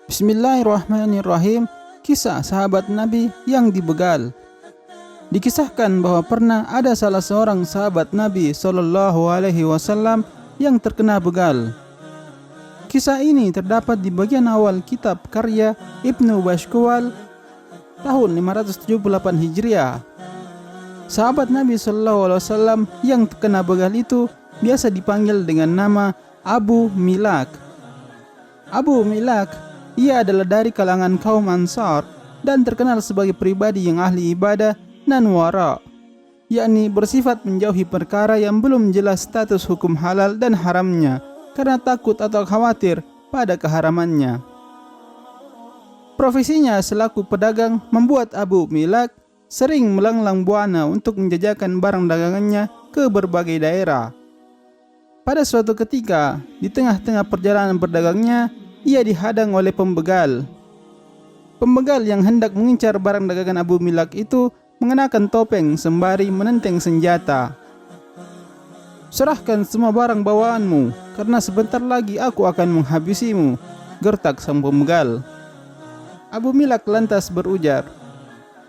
Bismillahirrahmanirrahim. Kisah sahabat Nabi yang dibegal. Dikisahkan bahwa pernah ada salah seorang sahabat Nabi SAW yang terkena begal. Kisah ini terdapat di bagian awal kitab karya Ibnu Bashkuwal tahun 578 Hijriah. Sahabat Nabi SAW yang terkena begal itu biasa dipanggil dengan nama Abu Milak. Abu Milak, ia adalah dari kalangan kaum Ansar dan terkenal sebagai pribadi yang ahli ibadah dan wara, yakni bersifat menjauhi perkara yang belum jelas status hukum halal dan haramnya karena takut atau khawatir pada keharamannya. Profesinya selaku pedagang membuat Abu Milak sering melanglang buana untuk menjajakan barang dagangannya ke berbagai daerah. Pada suatu ketika, di tengah-tengah perjalanan berdagangnya, ia dihadang oleh pembegal. Pembegal yang hendak mengincar barang dagangan Abu Milak itu mengenakan topeng sembari menenteng senjata. "Serahkan semua barang bawaanmu, karena sebentar lagi aku akan menghabisimu," gertak sang pembegal. Abu Milak lantas berujar,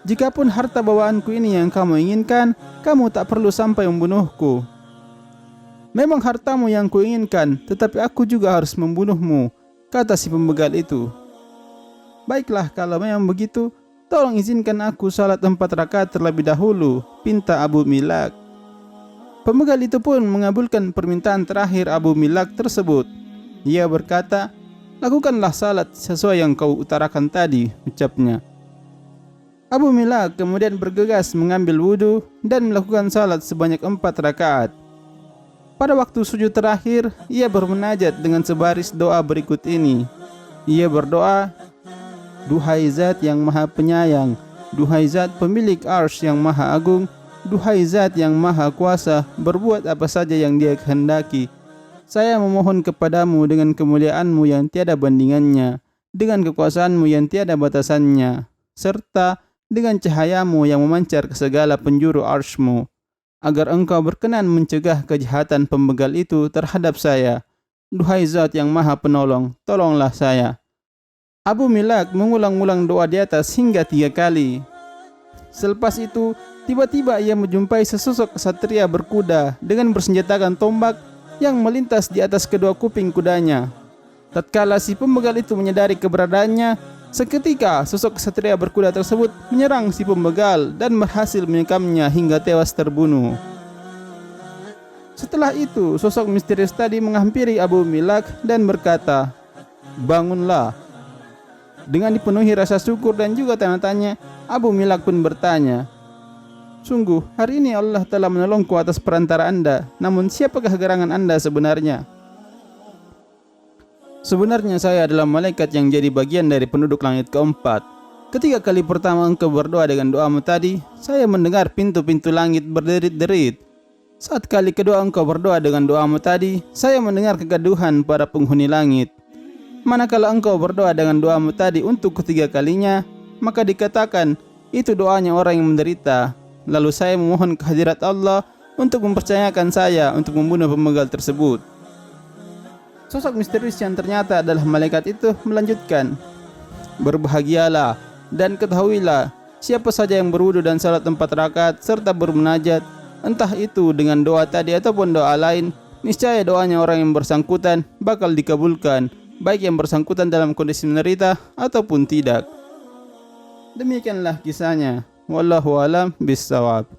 "Jikapun harta bawaanku ini yang kamu inginkan, kamu tak perlu sampai membunuhku. Memang hartamu yang kuinginkan, tetapi aku juga harus membunuhmu," kata si pembegal itu. "Baiklah, kalau memang begitu, tolong izinkan aku salat 4 rakaat terlebih dahulu," pinta Abu Milak. Pembegal itu pun mengabulkan permintaan terakhir Abu Milak tersebut. Ia berkata, "Lakukanlah salat sesuai yang kau utarakan tadi," ucapnya. Abu Milak kemudian bergegas mengambil wudhu dan melakukan salat sebanyak 4 rakaat. Pada waktu sujud terakhir, ia bermunajat dengan sebaris doa berikut ini. Ia berdoa, "Duhai Zat yang Maha Penyayang, duhai Zat pemilik Arsy yang Maha Agung, duhai Zat yang Maha Kuasa, berbuat apa saja yang Dia kehendaki. Saya memohon kepadamu dengan kemuliaan-Mu yang tiada bandingannya, dengan kekuasaan-Mu yang tiada batasannya, serta dengan cahaya-Mu yang memancar ke segala penjuru Arsy-Mu, agar Engkau berkenan mencegah kejahatan pembegal itu terhadap saya. Duhai Zat yang Maha Penolong, tolonglah saya." Abu Milak mengulang-ulang doa di atas hingga 3 kali. Selepas itu, tiba-tiba ia menjumpai sesosok ksatria berkuda dengan bersenjatakan tombak yang melintas di atas kedua kuping kudanya. Tatkala si pembegal itu menyadari keberadaannya, seketika sosok ksatria berkuda tersebut menyerang si pembegal dan berhasil menyekamnya hingga tewas terbunuh. Setelah itu, sosok misterius tadi menghampiri Abu Milak dan berkata, "Bangunlah." Dengan dipenuhi rasa syukur dan juga tanda tanya, Abu Milak pun bertanya, "Sungguh, hari ini Allah telah menolongku atas perantara Anda, namun siapakah gerangan Anda sebenarnya?" "Sebenarnya saya adalah malaikat yang jadi bagian dari penduduk langit keempat. Ketika kali pertama engkau berdoa dengan doamu tadi, saya mendengar pintu-pintu langit berderit-derit. Saat kali kedua engkau berdoa dengan doamu tadi, saya mendengar kegaduhan para penghuni langit. Manakala engkau berdoa dengan doamu tadi untuk ketiga kalinya, maka dikatakan itu doanya orang yang menderita. Lalu saya memohon kehadirat Allah untuk mempercayakan saya untuk membunuh pembegal tersebut." Sosok misterius yang ternyata adalah malaikat itu melanjutkan, "Berbahagialah dan ketahuilah, siapa saja yang berwudu dan salat 4 rakaat serta bermunajat, entah itu dengan doa tadi ataupun doa lain, niscaya doanya orang yang bersangkutan bakal dikabulkan, baik yang bersangkutan dalam kondisi menderita ataupun tidak." Demikianlah kisahnya. Wallahu a'lam bishawab.